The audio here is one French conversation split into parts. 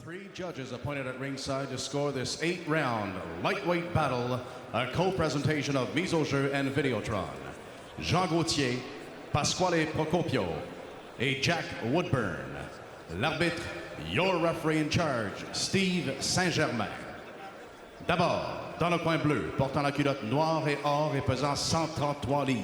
Three judges appointed at ringside to score this 8-round lightweight battle, a co-presentation of Mise au Jeu and Videotron. Jean Gauthier, Pasquale Procopio et Jack Woodburn. L'arbitre, your referee in charge, Steve Saint-Germain. D'abord, dans le coin bleu, portant la culotte noire et or et pesant 133 livres.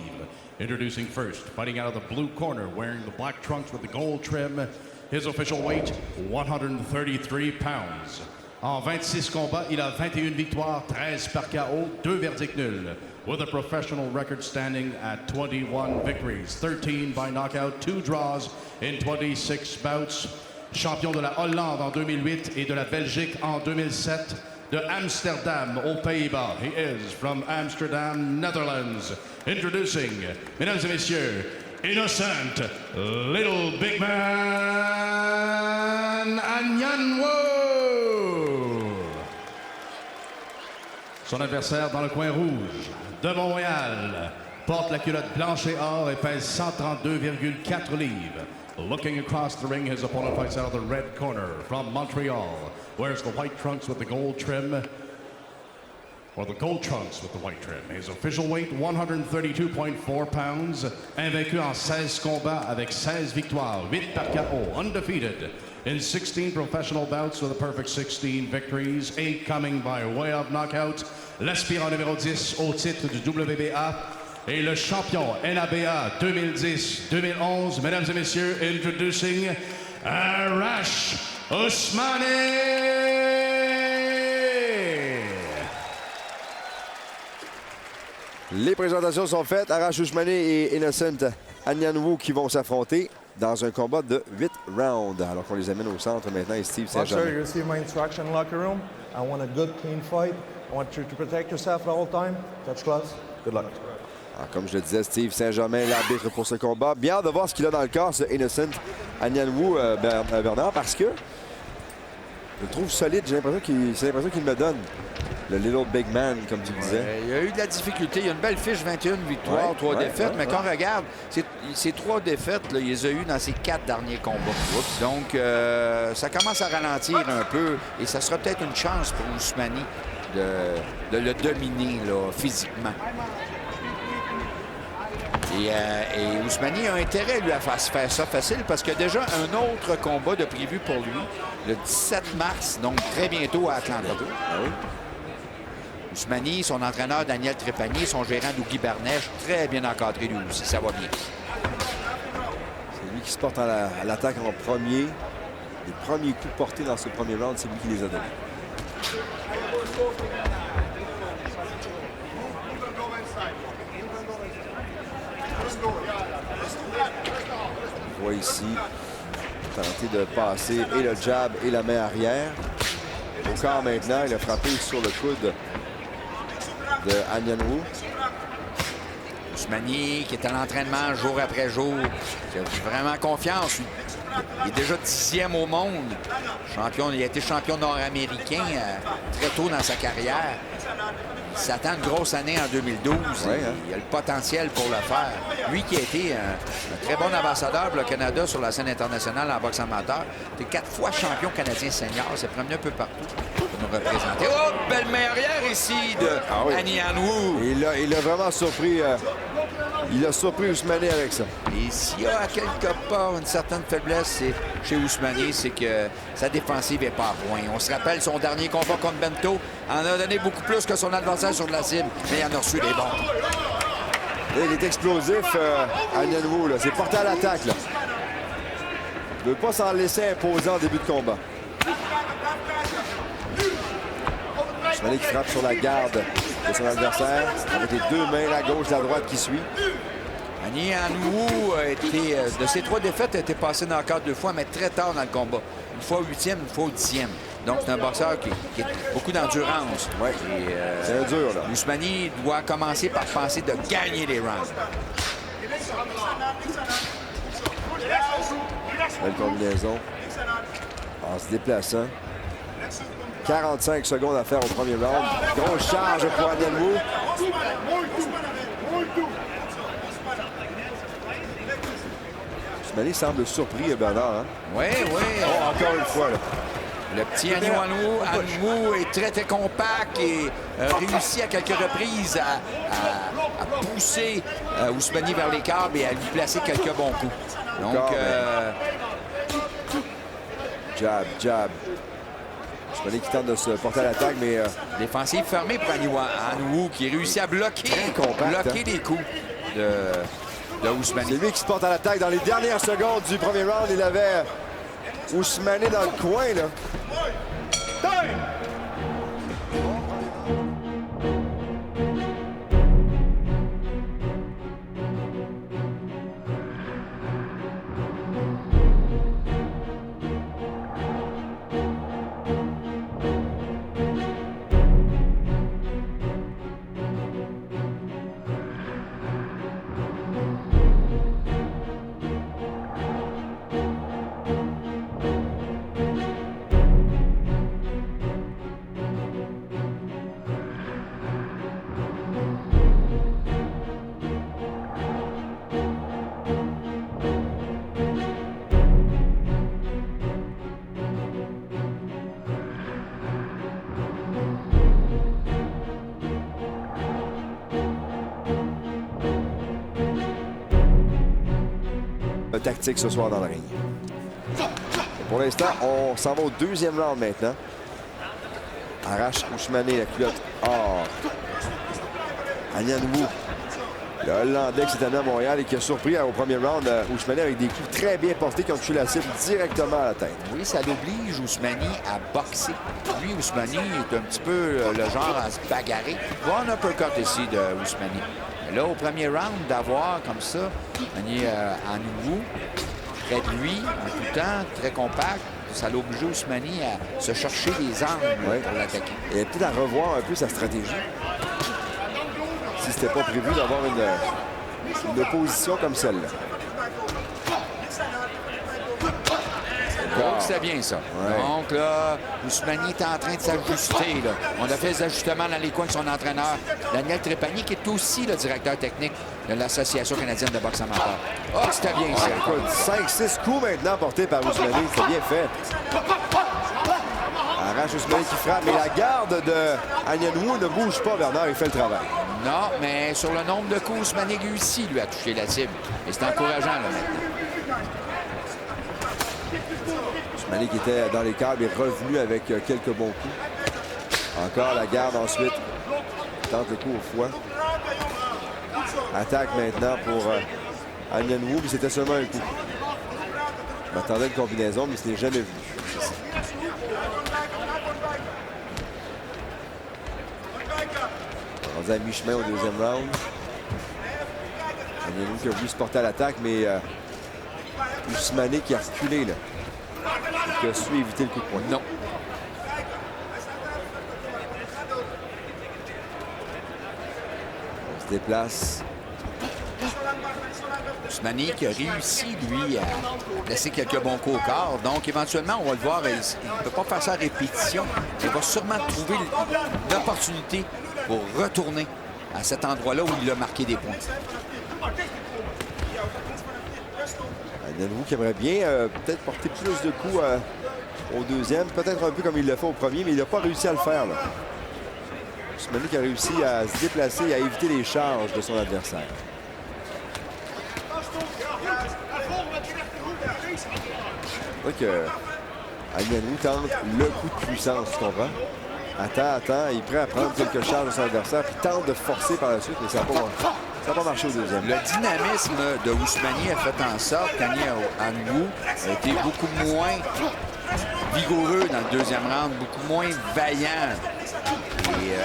Introducing first, fighting out of the blue corner, wearing the black trunks with the gold trim. His official weight, 133 pounds. En 26 combats, il a 21 victoires, 13 par KO, 2 verdicts nuls. With a professional record standing at 21 victories, 13 by knockout, 2 draws in 26 bouts. Champion de la Hollande en 2008 et de la Belgique en 2007. De Amsterdam aux Pays-Bas. He is from Amsterdam, Netherlands. Introducing, mesdames et messieurs, Innocent Little Big Man An Wu. Son adversaire dans le coin rouge, de Montréal, porte la culotte blanche et or et pèse 132,4 livres. Looking across the ring, his opponent fights out of the red corner from Montreal. Wears the white trunks with the gold trim, or the gold trunks with the white trim. His official weight, 132.4 pounds. Invaincu en 16 combats avec 16 victoires, 8 par KO. Undefeated in 16 professional bouts with a perfect 16 victories, 8 coming by way of knockout. L'aspirant numéro 10 au titre du WBA. Et le champion NABA 2010-2011, mesdames et messieurs, introducing Arash Ousmane. Les présentations sont faites. Arash Ousmane et Innocent An Wu qui vont s'affronter dans un combat de 8 rounds. Alors qu'on les amène au centre maintenant et Steve Saint-Germain. You receive my instruction locker room. I want a good, clean fight. I want you to protect yourself the whole time. Touch gloves. Good luck. Alors, comme je le disais, Steve Saint-Germain, l'arbitre pour ce combat. Bien hâte de voir ce qu'il a dans le corps, ce Innocent An Wu, Bernard, parce que je le trouve solide. C'est l'impression qu'il me donne. Le Little Big Man, comme tu disais. Il y a eu de la difficulté. Il y a une belle fiche, 21 victoires, 3 défaites. Mais quand on regarde, ces 3 défaites, là, il les a eues dans ses 4 derniers combats. Donc, ça commence à ralentir un peu. Et ça sera peut-être une chance pour Ousmane de le dominer là, physiquement. Et Ousmane a intérêt, lui, à faire ça facile parce qu'il y a déjà un autre combat de prévu pour lui le 17 mars, donc très bientôt à Atlanta. Ah oui. Ousmane, son entraîneur Daniel Trépanier, son gérant Dougie Barnèche, très bien encadré lui aussi, ça va bien. C'est lui qui se porte à l'attaque en premier. Les premiers coups portés dans ce premier round, c'est lui qui les a donnés. On voit ici tenter de passer et le jab et la main arrière. Au corps maintenant, il a frappé sur le coude de An Wu. Ousmane qui est à l'entraînement jour après jour. Il a vraiment confiance. Il est déjà 10e au monde. Champion, il a été champion nord-américain très tôt dans sa carrière. Il s'attend une grosse année en 2012. Ouais, il a le potentiel pour le faire. Lui qui a été un très bon ambassadeur pour le Canada sur la scène internationale en boxe amateur. Il est 4 fois champion canadien senior. Il s'est promené un peu partout pour nous représenter. Oh, belle main arrière ici de An Wu. Il a vraiment surpris. Il a surpris Ousmane avec ça. Et s'il y a à quelque part une certaine faiblesse chez Ousmane, c'est que sa défensive n'est pas à point. On se rappelle son dernier combat contre Bento. En a donné beaucoup plus que son adversaire sur de la cible, mais il en a reçu des bons. Là, il est explosif, An Wu. C'est porté à l'attaque. Il ne veut pas s'en laisser imposer en début de combat. Ousmane qui frappe sur la garde de son adversaire avec les 2 mains, la gauche, la droite qui suit. An Wu a été, de ses 3 défaites, a été passé dans le cadre 2 fois, mais très tard dans le combat. Une fois au 8e, une fois au 10e. Donc, c'est un boxeur qui a beaucoup d'endurance. Oui, c'est un dur, là. Ousmane doit commencer par penser de gagner les rounds. Belle combinaison. En se déplaçant. 45 secondes à faire au premier round. Grosse charge pour An Wu. Ousmane semble surpris, Bernard. Hein? Oui, oui. Oh, encore une fois, là. Le petit Anwu est très, très compact et réussit à quelques reprises à pousser Ousmani vers les câbles et à lui placer quelques bons coups. Donc, jab. Ousmani qui tente de se porter à l'attaque, mais... défensive fermée pour Anwu qui réussit à bloquer les coups de Ousmani. C'est lui qui se porte à l'attaque dans les dernières secondes du premier round. Il avait Ousmani dans le coin, là. Tactique ce soir dans le ring. Et pour l'instant, on s'en va au deuxième round maintenant. Arrache Ousmani la culotte. Anyanwu, le Hollandais qui s'est amené à Montréal et qui a surpris au premier round Ousmani avec des coups très bien portés qui ont touché la cible directement à la tête. Oui, ça l'oblige Ousmani à boxer. Lui, Ousmani est un petit peu le genre à se bagarrer. Bon uppercut ici de Ousmani. Là, au premier round, d'avoir comme ça, Anwu près de lui, en tout temps, très compact, ça l'oblige Ousmani à se chercher des angles pour l'attaquer. Et peut-être à revoir un peu sa stratégie. Si c'était pas prévu d'avoir une opposition comme celle-là. Donc, c'est bien ça. Ouais. Donc, là, Ousmani est en train de s'ajuster. On a fait des ajustements dans les coins de son entraîneur, Daniel Trépanier, qui est aussi le directeur technique de l'Association canadienne de boxe amateur. C'était bien ça. Écoute, 5-6 coups maintenant portés par Ousmani. C'est bien fait. Arrache Ousmani qui frappe, mais la garde de Anyanwu ne bouge pas, Bernard. Il fait le travail. Non, mais sur le nombre de coups, Ousmani réussit, lui, à toucher la cible. Et c'est encourageant, là, maintenant. Ousmani qui était dans les câbles est revenu avec quelques bons coups. Encore la garde ensuite. Tente le coup au foie. Attaque maintenant pour Anyanwu, mais c'était seulement un coup. Je m'attendais à une combinaison, mais ce n'est jamais vu. On est à mi-chemin au deuxième round. Anyanwu qui a voulu se porter à l'attaque, mais Ousmani qui a reculé, là. Qui a su éviter le coup de poing. Non. On se déplace. Ousmani qui a réussi, lui, à laisser quelques bons coups au corps. Donc, éventuellement, on va le voir, il ne peut pas faire ça à répétition. Il va sûrement trouver l'opportunité pour retourner à cet endroit-là où il a marqué des points. Anyanwu qui aimerait bien peut-être porter plus de coups au deuxième. Peut-être un peu comme il l'a fait au premier, mais il n'a pas réussi à le faire. Ousmani qui a réussi à se déplacer et à éviter les charges de son adversaire. Je crois que Anyanwu tente le coup de puissance, tu comprends? Attends, il est prêt à prendre quelques charges de son adversaire, puis tente de forcer par la suite, mais ça n'a pas marché au deuxième. Le dynamisme de Ousmani a fait en sorte qu'Anyanwu a été beaucoup moins vigoureux dans le deuxième round, beaucoup moins vaillant. Et,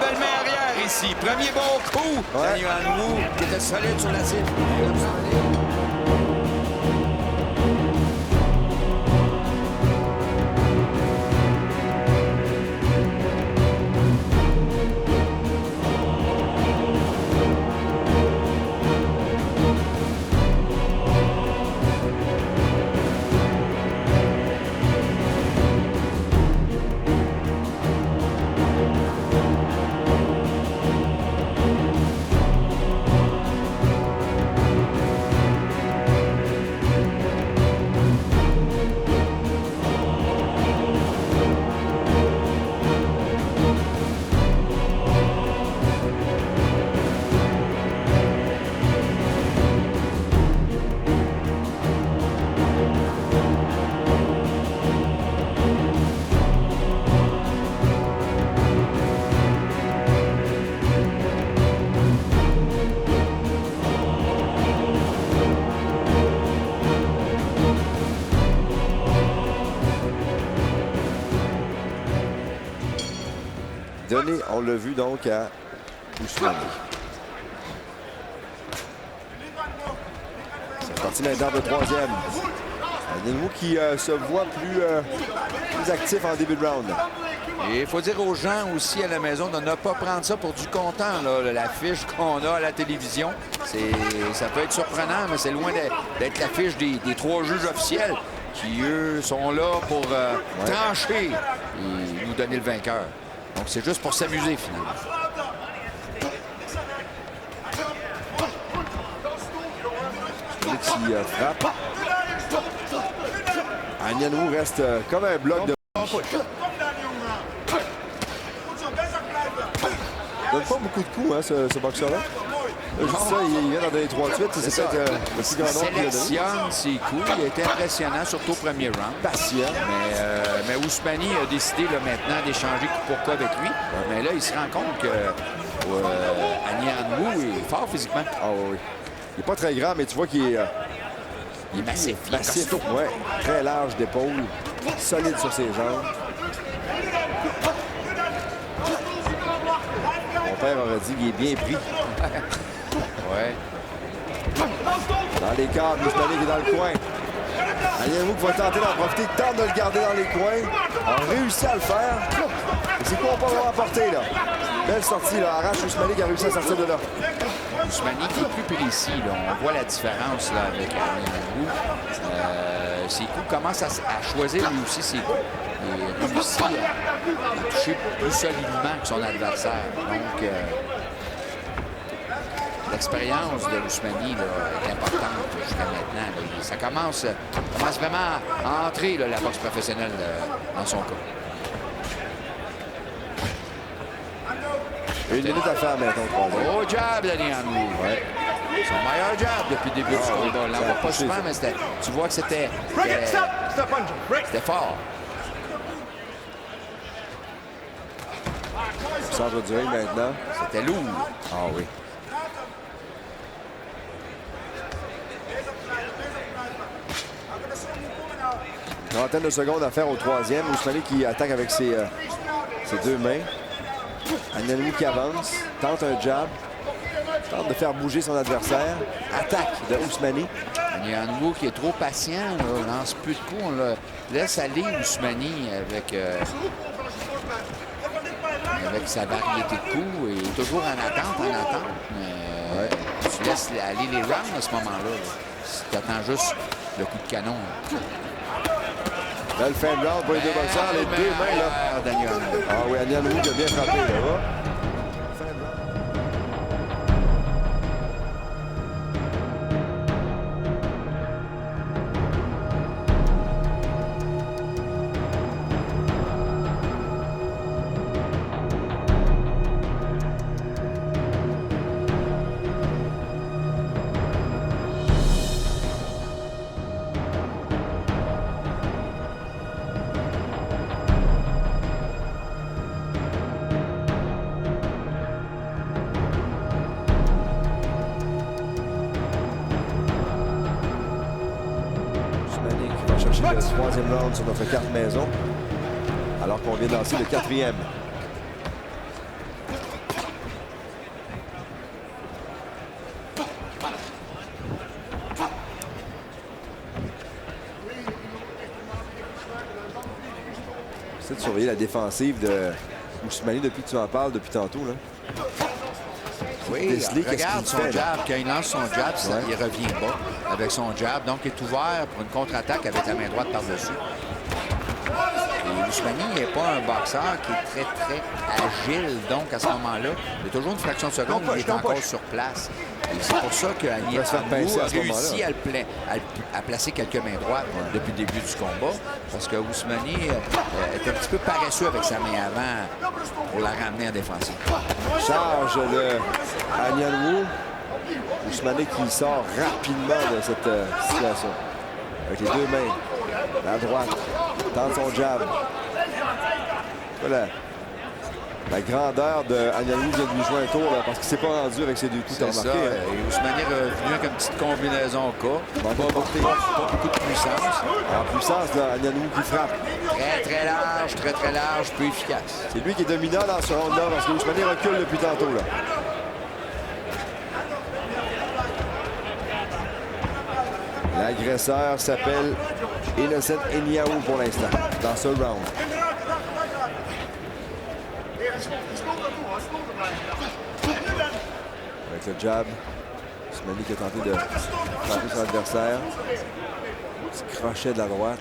belle main arrière ici. Premier bon coup. Anyanwu qui était solide sur la cible. donné, on l'a vu donc, à Ousmane. C'est parti maintenant de troisième. Ngannou qui se voit plus actif en début de round. Et il faut dire aux gens aussi à la maison de ne pas prendre ça pour du content, là, la fiche qu'on a à la télévision. Ça peut être surprenant, mais c'est loin d'être la fiche des 3 juges officiels qui, eux, sont là pour trancher et nous donner le vainqueur. Donc, c'est juste pour s'amuser, finalement. Qui frappe. Ngannou reste comme un bloc de... Il donne pas beaucoup de coups, hein, ce boxeur-là. Je dis ça, il vient d'en donner 3 de suite. C'est peut-être le plus grand nombre qu'il a donné. Sélectionne ses coups. Il était impressionnant, surtout au premier round. Patient. Mais Ousmani a décidé là, maintenant d'échanger coup pour coup avec lui. Mais là, il se rend compte que Ngannou est fort physiquement. Ah oui. Il n'est pas très grand, mais tu vois qu'il est... Il est massif. Massif, ouais. Très large d'épaule. Solide sur ses jambes. Mon père aurait dit qu'il est bien pris. Ouais. Dans les cadres, Ousmani qui est dans le coin. Ngannou qui va tenter d'en profiter, tente de le garder dans les coins. A réussi à le faire. Et c'est quoi on peut avoir apporté, là? Belle sortie, là. Arrache Ousmani qui a réussi à sortir de là. Ousmani qui est plus précis. Là. On voit la différence là, avec Ngannou. Ses coups commencent à choisir lui aussi ses coups. Et réussit à toucher plus solidement que son adversaire. Donc, l'expérience de Ousmani là, est importante jusqu'à maintenant. Là. Ça commence vraiment à entrer là, la boxe professionnelle dans son cas. 1 minute à faire maintenant, 3 heures. Oh, jab de Ngannou. Ouais. Son meilleur jab depuis le début du combat. Là, on voit pas souvent, mais tu vois que c'était fort. Centre du ring maintenant. C'était lourd. Ah oui. Une trentaine de secondes à faire au troisième. Ousmani qui attaque avec ses 2 mains. Ngannou qui avance, tente un jab, tente de faire bouger son adversaire. Attaque de Ousmani. Ngannou qui est trop patient, là, lance plus de coups. On le laisse aller Ousmani avec sa variété de coups et toujours en attente. Mais tu laisses aller les rounds à ce moment-là. Si tu attends juste le coup de canon. Belle fin de round pour les deux boxeurs, les 2 mains là. Ah oui, Ngannou qui a bien frappé là-bas. Le 3e round sur notre carte maison, alors qu'on vient de lancer le 4e. C'est de surveiller la défensive de Ousmani depuis que tu en parles, depuis tantôt. Là. Oui, regarde son jab. Quand il lance son jab, il revient bas avec son jab. Donc, il est ouvert pour une contre-attaque avec la main droite par-dessus. Et Ousmani n'est pas un boxeur qui est très, très agile. Donc, à ce moment-là, il y a toujours une fraction de seconde où il est encore sur place. Et c'est pour ça que Ngannou a réussi à placer quelques mains droites depuis le début du combat. Parce que Ousmani est un petit peu paresseux avec sa main avant pour la ramener en défensive. Charge de Ngannou. Ousmani qui sort rapidement de cette situation. Avec les 2 mains. La droite. Tente son jab. Voilà. La grandeur de Anyanou vient de lui jouer un tour là, parce qu'il ne s'est pas rendu avec ses deux coups. C'est ça. Et Ousmane est revenu avec une petite combinaison au cas. Pas beaucoup de puissance. En puissance, là, Anyanou qui frappe. Très large, peu efficace. C'est lui qui est dominant dans ce round-là parce que Ousmane recule depuis tantôt. Là. L'agresseur s'appelle Innocent Eniaou pour l'instant, dans ce round. Avec le jab, Ousmane qui a tenté de frapper son adversaire. Petit crochet de la droite.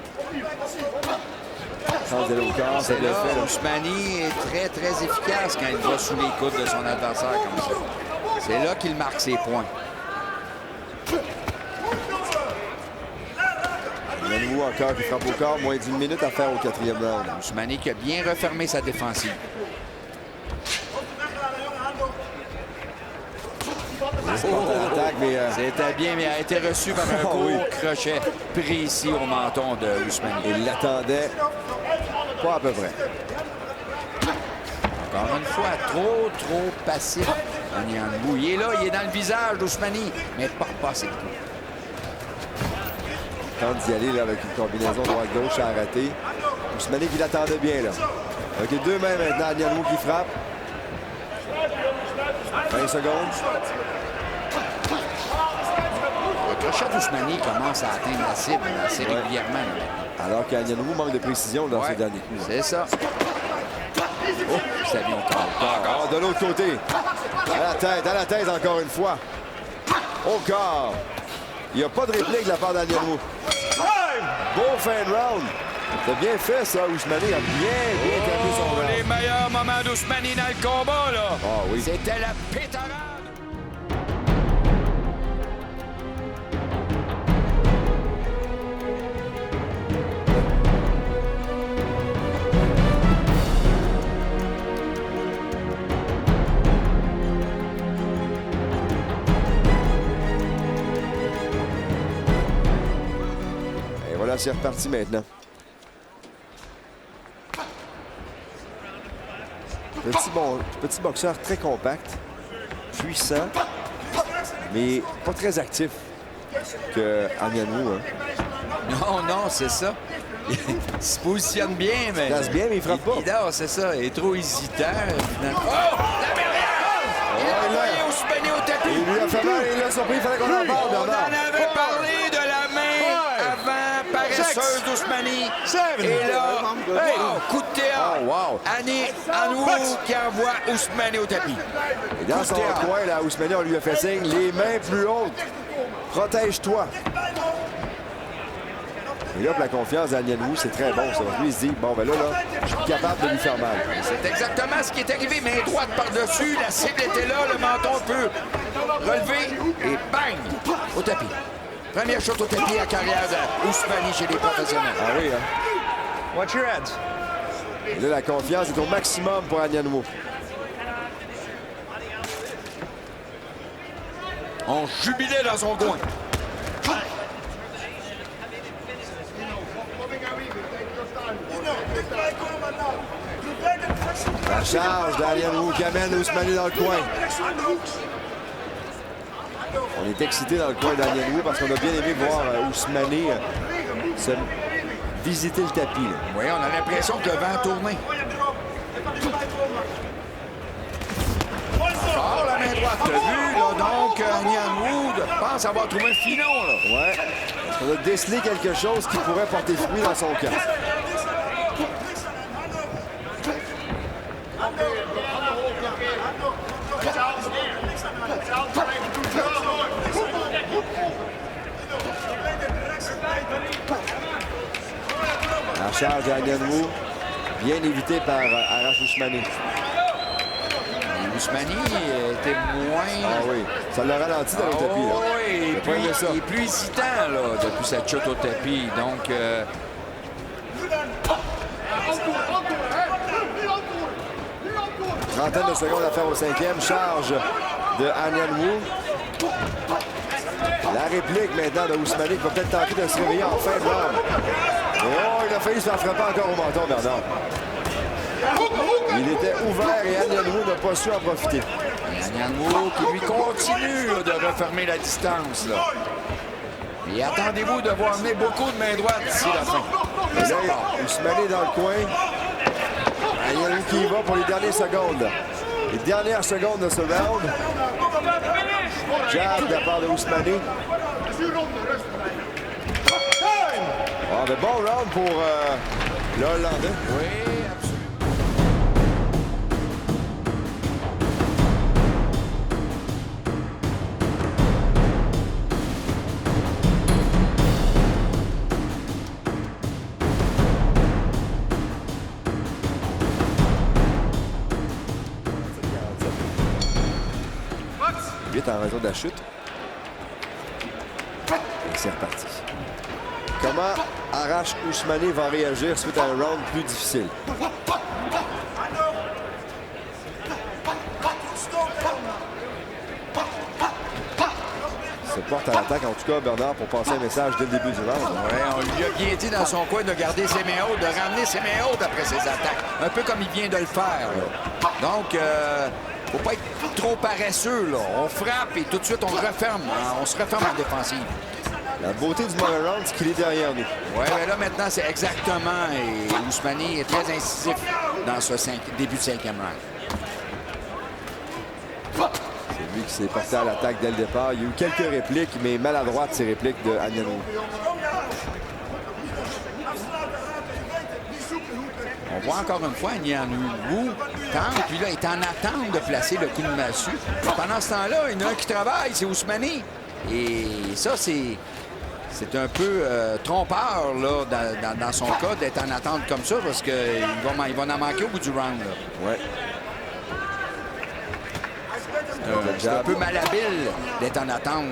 Sans d'aller au corps, c'est le fait. Ousmane est très efficace quand il va sous les coudes de son adversaire comme ça. C'est là qu'il marque ses points. Anyanou encore qui frappe au corps, moins d'une minute à faire au 4e round. Ousmane qui a bien refermé sa défensive. C'était bien, mais a été reçu par un court crochet précis au menton de Ousmane. Il l'attendait pas à peu près. Encore une fois, trop passif. Anyanou. Il est là, il est dans le visage d'Ousmane, mais pas assez de coups. Tente d'y aller là, avec une combinaison droite-gauche à rater. Ousmane qui l'attendait bien là. Avec les deux mains maintenant, Anyanou qui frappe. 20 secondes. Le crochet d'Ousmane commence à atteindre la cible assez régulièrement. Alors qu'Anyanou manque de précision dans ses derniers coups. C'est ça. Oh, ça vient encore. De l'autre côté. À la tête encore une fois. Au corps. Il n'y a pas de réplique de la part d'Anyanou. Beau fin de round. C'est bien fait, ça. Ousmane a bien terminé son round. Les meilleurs moments d'Ousmane dans le combat, là. Ah oui. C'était la pétarade. Voilà, c'est reparti maintenant. Petit boxeur très compact, puissant, mais pas très actif que Anyanou. Hein. Non, c'est ça. Il se positionne bien, mais... Il place bien, mais il frappe pas. Non, c'est ça. Il est trop hésitant. Oh! La merveille! Il a envoyé Ousmane au tapis. Il lui a fait mal, il l'a surpris, il fallait qu'on en parle. On en avait parlé de la main avant paresseuse d'Ousmane. Et là, coup de théâtre. Anyanou qui envoie Ousmane au tapis. Et dans son coin, là, Ousmane, on lui a fait signe, les mains plus hautes. Protège-toi. Et là, pour la confiance d'Anyanou, c'est très bon, ça. Lui, il se dit, bon, ben là, je suis capable de lui faire mal. C'est exactement ce qui est arrivé. Main droite par-dessus, la cible était là, le menton peut relever et bang! Au tapis. Première chute au tapis à carrière d'Ousmane chez les professionnels. Ah oui, hein? Watch your heads. Et là, la confiance est au maximum pour Anyanou. On jubilait dans son coin. La charge d'Anyanou qui amène Ousmane dans le coin. On est excité dans le coin d'Anyanou parce qu'on a bien aimé voir Ousmane se visiter le tapis. Là. Oui, on a l'impression que le vent tournait. Fort la main droite. T'as vu, là, donc, Anyanou pense avoir trouvé un filon, là. Ouais. Parce qu'on a décelé quelque chose qui pourrait porter fruit dans son camp. La charge d'Anyanou, bien évitée par Arash Ousmane. Ousmane était moins... Ah oui, ça l'a ralenti dans le tapis. Là. Oui, et puis, il est plus hésitant là, depuis cette chute au tapis. Donc... Trentaine de secondes à faire au 5e. Charge de Anyanou. La réplique maintenant de Ousmane qui va peut-être tenter de se réveiller en fin de round. Et oh, il a failli se faire frapper encore au menton, Bernard. Il était ouvert et An Wu n'a pas su en profiter. An Wu qui lui continue là, de refermer la distance. Là. Et attendez-vous de voir venir beaucoup de mains droites d'ici la fin. Et là, Ousmane dans le coin. An Wu qui y va pour les dernières secondes. Les dernières secondes de ce round. Jab de la part de Ousmane. Ah, mais bon round pour le Hollandais. Oui, absolument. Vite en raison de la chute. Et c'est reparti. Comment Arash Ousmane va réagir suite à un round plus difficile? Se porte à l'attaque, en tout cas, Bernard, pour passer un message dès le début du round. Ouais, on lui a bien dit dans son coin de garder ses mains hautes, de ramener ses mains hautes après ses attaques. Un peu comme il vient de le faire. Là. Donc, faut pas être trop paresseux. Là. On frappe et tout de suite, on referme. Hein, on se referme en défensive. La beauté du Montréal round, c'est qu'il est derrière nous. Oui, mais là, maintenant, c'est exactement. Et Ousmane est très incisif dans ce début de 5e round. C'est lui qui s'est porté à l'attaque dès le départ. Il y a eu quelques répliques, mais maladroites, ces répliques de An Wu. On voit encore une fois An Wu tente, puis là, il est en attente de placer le coup de massue. Pendant ce temps-là, il y en a un qui travaille, c'est Ousmane. Et ça, c'est un peu trompeur là, dans son cas d'être en attente comme ça parce qu'il va en manquer au bout du round. Là. Ouais. C'est un peu malhabile d'être en attente.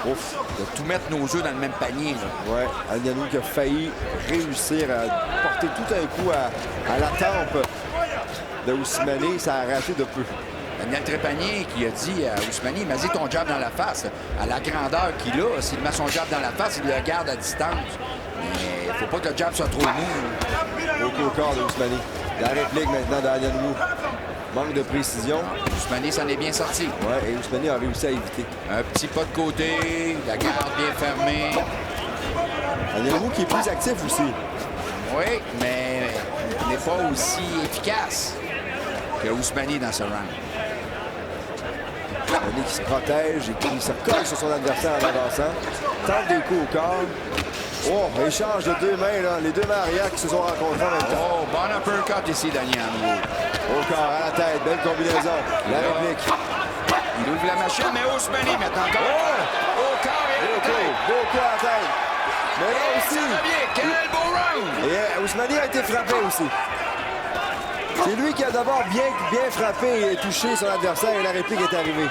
Ouf, de tout mettre nos œufs dans le même panier. Là. Ouais, An Wu qui a failli réussir à porter tout un coup à la tempe de Ousmane. Ça a raté de peu. Daniel Trépanier qui a dit à Ousmane, il m'a dit ton jab dans la face. À la grandeur qu'il a, s'il met son jab dans la face, il le garde à distance. Mais il ne faut pas que le jab soit trop mou. Au corps de Ousmane. La réplique maintenant d'An Wu. Manque de précision. Ousmane s'en est bien sorti. Ouais, et Ousmane a réussi à éviter. Un petit pas de côté, la garde bien fermée. An Wu qui est plus actif aussi. Oui, mais n'est pas aussi efficace que Ousmane dans ce round. Ousmane qui se protège et qui se colle sur son adversaire en avançant. Tente des coups au corps. Oh, échange de deux mains, là. Les deux mains arrière qui se sont rencontrées en même temps. Oh, bon uppercut ici, Daniel. Au corps, à la tête, belle combinaison. La réplique. Il ouvre la machine, mais Ousmane maintenant encore. Au corps et à la tête. Beau coup à la tête. Mais là aussi. Ça va bien. Quel beau round. Et Ousmane a été frappé aussi. C'est lui qui a d'abord bien frappé et touché son adversaire et la réplique est arrivée.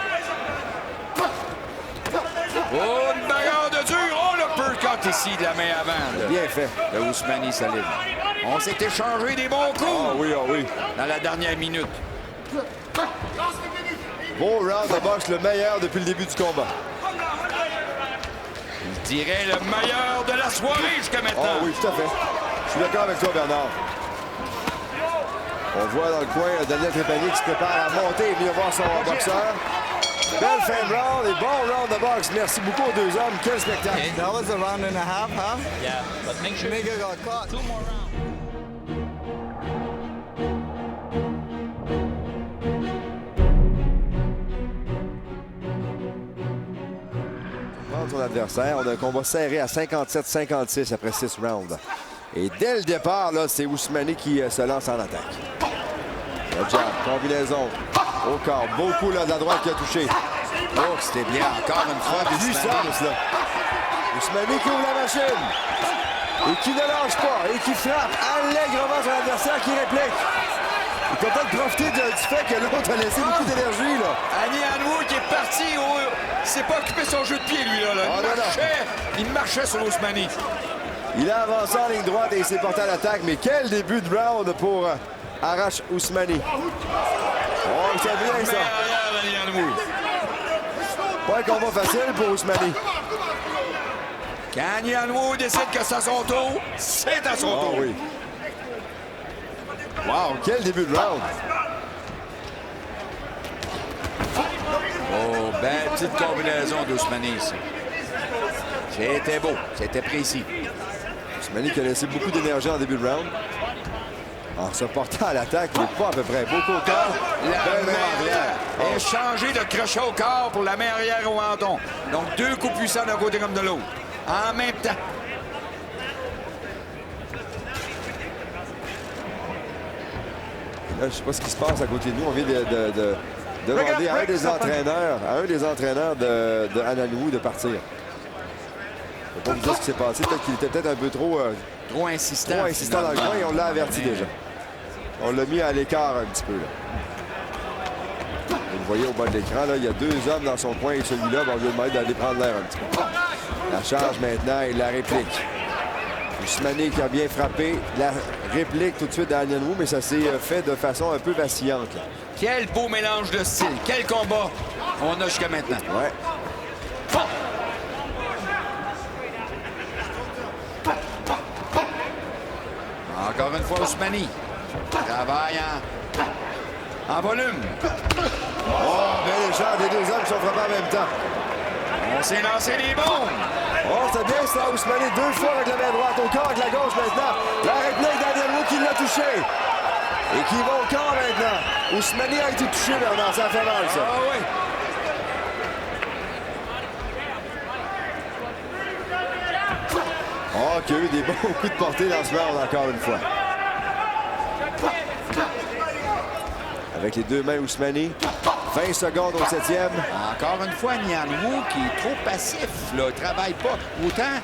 Oh, une bagarre de dur. Oh, le uppercut ici de la main avant. Là. Bien fait. Le Ousmane solide. On s'est échangé des bons coups. Ah oui, ah oui. Dans la dernière minute. Beau round de boxe, le meilleur depuis le début du combat. Je dirais le meilleur de la soirée jusqu'à maintenant. Ah oui, tout à fait. Je suis d'accord avec toi, Bernard. On voit dans le coin Daniel Trépanier qui se prépare à monter et venir voir son boxeur. Belle fin de round et bon round de boxe. Merci beaucoup aux deux hommes. Quel spectacle. That was a round and a half, huh? Yeah, but make sure Nigga got caught. 2 more rounds. Son adversaire. On a un combat serré à 57-56 après 6 rounds. Et dès le départ, là, c'est Ousmane qui se lance en attaque. Le jab, combinaison. Au corps. Beaucoup là, de la droite qui a touché. Oh, c'était bien. Encore une fois, Puissance, là. Ousmane qui ouvre la machine. Et qui ne lâche pas. Et qui frappe allègrement son adversaire qui réplique. Il peut peut-être profiter du fait que l'autre a laissé beaucoup d'énergie, là. An Wu qui est parti. Il s'est pas occupé son jeu de pied, lui, là. Il marchait sur Ousmane. Il a avancé en ligne droite et il s'est porté à l'attaque. Mais quel début de round pour Arash Ousmane. Oh, c'est bien, ça. Pas un combat facile pour Ousmane. Quand An Wu décide que c'est à son tour, c'est à son tour. Oui. Wow, quel début de round! Oh, belle petite combinaison d'Ousmane ici. C'était beau, c'était précis. Ousmane qui a laissé beaucoup d'énergie en début de round. En se portant à l'attaque, mais pas à peu près. Beaucoup au corps. La main arrière. Échangé de crochet au corps pour la main arrière au menton. Donc, 2 coups puissants d'un côté comme de l'autre. En même temps. Là, je ne sais pas ce qui se passe à côté de nous. On vient de demander à un des entraîneurs de Annanou de partir. Je ne peux pas vous dire ce qui s'est passé. Peut-être qu'il était peut-être un peu trop insistant. Trop insistant dans le coin et on l'a averti déjà. On l'a mis à l'écart un petit peu. Là. Vous voyez au bas de l'écran, il y a 2 hommes dans son coin et celui-là, on va lui demander d'aller prendre l'air un petit peu. La charge maintenant et la réplique. Ousmane qui a bien frappé. La réplique tout de suite à Ngannou, mais ça s'est fait de façon un peu vacillante. Là. Quel beau mélange de styles. Quel combat on a jusqu'à maintenant. Ouais. Encore une fois, Ousmane travaille en volume. Oh, bel échange des 2 hommes qui sont frappés en même temps. On s'est lancé les bombes. Oh, c'est bien ça, Ousmane 2 fois avec la main droite, au corps avec la gauche maintenant. La réplique d'Angannou qui l'a touché. Et qui va au corps maintenant. Ousmane a été touché, Bernard, ça fait mal, ça. Ah oui. Oh, qu'il y a eu des bons coups de portée dans ce round encore une fois. Avec les 2 mains, Ousmane. 20 secondes au 7e. Encore une fois, Ngannou qui est trop passif. Là. Il ne travaille pas. Autant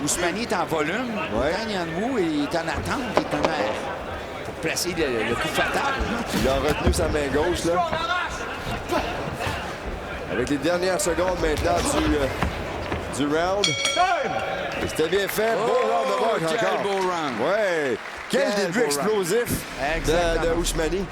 Ousmane est en volume, autant Ngannou est en attente, il est en air pour placer le coup fatal. Il a retenu sa main gauche, là. Avec les dernières secondes maintenant du round. C'était bien fait. Beau round de boxe quel encore. beau round. Ouais. Quel début beau explosif de Ousmane.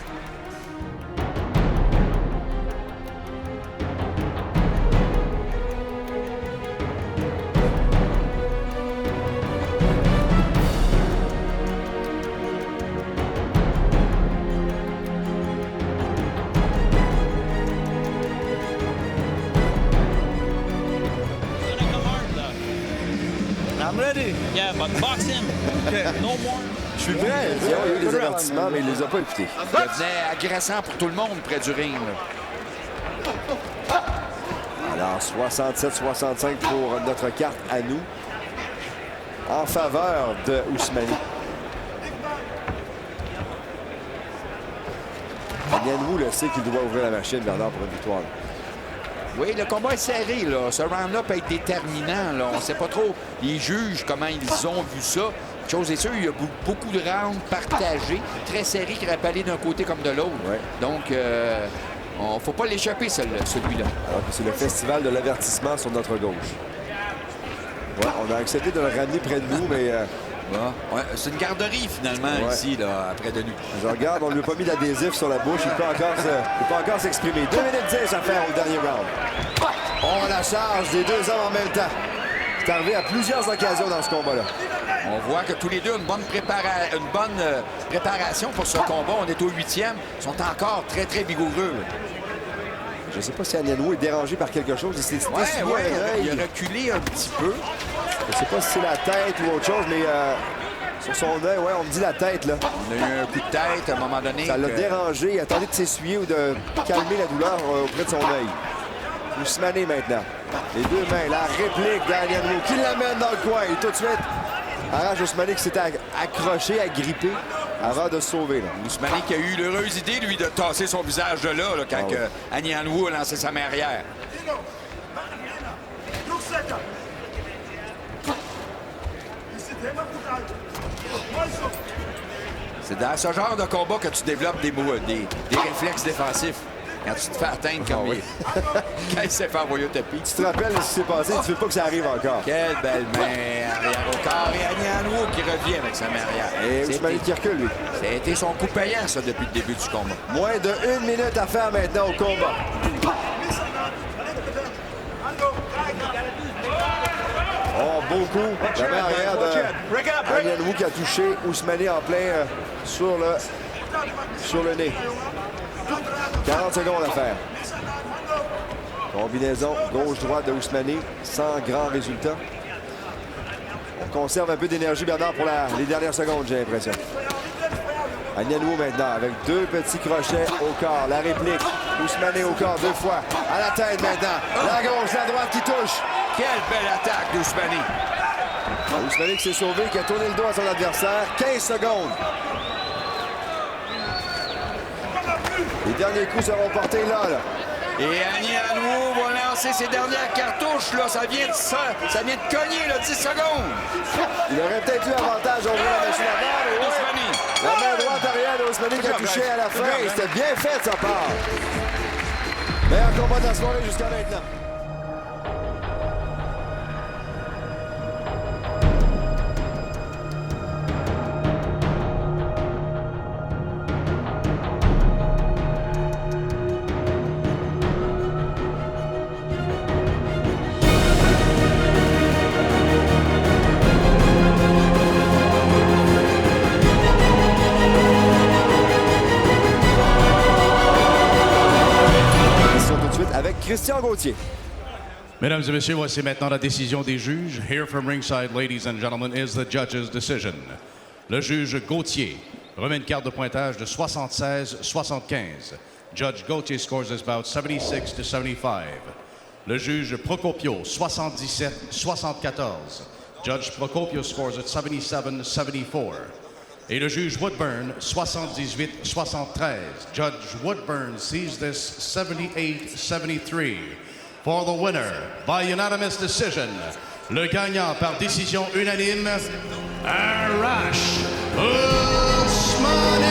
I'm ready. Yeah, but box him. Okay, no more. Je suis prêt. Il y a eu des avertissements, mais il les a pas écoutés. Il devenait agressant pour tout le monde près du ring. Là. Alors, 67-65 pour notre carte à nous. En faveur de Ousmane. Ngannou le sait qu'il doit ouvrir la machine, Bernard, pour une victoire. Oui, le combat est serré. Là. Ce round-là peut être déterminant. Là. On ne sait pas trop, les juges, comment ils ont vu ça. Chose est sûre, il y a beaucoup de rounds partagés, très serrés, qui rappellent d'un côté comme de l'autre. Ouais. Donc, il ne faut pas l'échapper, celui-là. Alors que c'est le festival de l'avertissement sur notre gauche. Ouais, on a accepté de le ramener près de nous, mais... Ouais, c'est une garderie, finalement, ici, là, près de nous. Je regarde, on ne lui a pas mis d'adhésif sur la bouche. Il ne peut encore s'exprimer. 2 minutes 10 à faire au dernier round. On la charge des 2 hommes en même temps. C'est arrivé à plusieurs occasions dans ce combat-là. On voit que tous les deux ont une bonne préparation pour ce combat. On est au 8e. Ils sont encore très, très vigoureux. Je ne sais pas si Ngannou est dérangé par quelque chose. Il a reculé un petit peu. Je ne sais pas si c'est la tête ou autre chose, mais sur son œil, on me dit la tête, là. On a eu un coup de tête à un moment donné. Ça l'a dérangé. Il a tenté de s'essuyer ou de calmer la douleur auprès de son œil. Ousmane maintenant. Les 2 mains, la réplique d'Ngannou qui l'amène dans le coin. Et tout de suite, arrache Ousmane qui s'était accroché, agrippé avant de se sauver. Là. Ousmane qui a eu l'heureuse idée, lui, de tasser son visage de là quand Ngannou a lancé sa main arrière. C'est dans ce genre de combat que tu développes des réflexes défensifs. Quand tu te fais atteindre comme quand il s'est fait envoyer au tapis. Tu te rappelles ce qui s'est passé, tu ne veux pas que ça arrive encore. Quelle belle main arrière au corps. Et Ngannou qui revient avec sa main arrière. Et Ousmane qui recule, lui. Ça a été son coup payant, ça, depuis le début du combat. Moins de 1 minute à faire maintenant au combat. Oh, beau coup. La main arrière de Ngannou qui a touché Ousmane en plein sur sur le nez. 40 secondes à faire. Combinaison gauche-droite de Ousmane sans grand résultat. On conserve un peu d'énergie, Bernard, pour les dernières secondes, j'ai l'impression. Anyanwu maintenant avec 2 petits crochets au corps. La réplique. Ousmane au corps 2 fois. À la tête maintenant. La gauche, la droite qui touche. Quelle belle attaque d'Ousmane. Ousmane qui s'est sauvé, qui a tourné le dos à son adversaire. 15 secondes. Les derniers coups seront portés là. Et Anyanwu va lancer ses dernières cartouches. Là. Ça vient de cogner, là, 10 secondes. Il aurait peut-être eu avantage à ouvrir la machine à balle. Oui. Ousmane. La main droite arrière de Ousmane qui a touché à la fin. C'était bien fait de sa part. Meilleur combat de la soirée jusqu'à maintenant. Avec Christian Gauthier. Mesdames et messieurs, voici maintenant la décision des juges. Here from ringside, ladies and gentlemen, is the judge's decision. Le juge Gauthier remet une carte de pointage de 76-75. Judge Gauthier scores this bout 76-75. Le juge Procopio, 77-74. Judge Procopio scores it 77-74. Et le juge Woodburn, 78-73. Judge Woodburn sees this 78-73. For the winner, by unanimous decision, le gagnant par décision unanime, Arash Ousmane.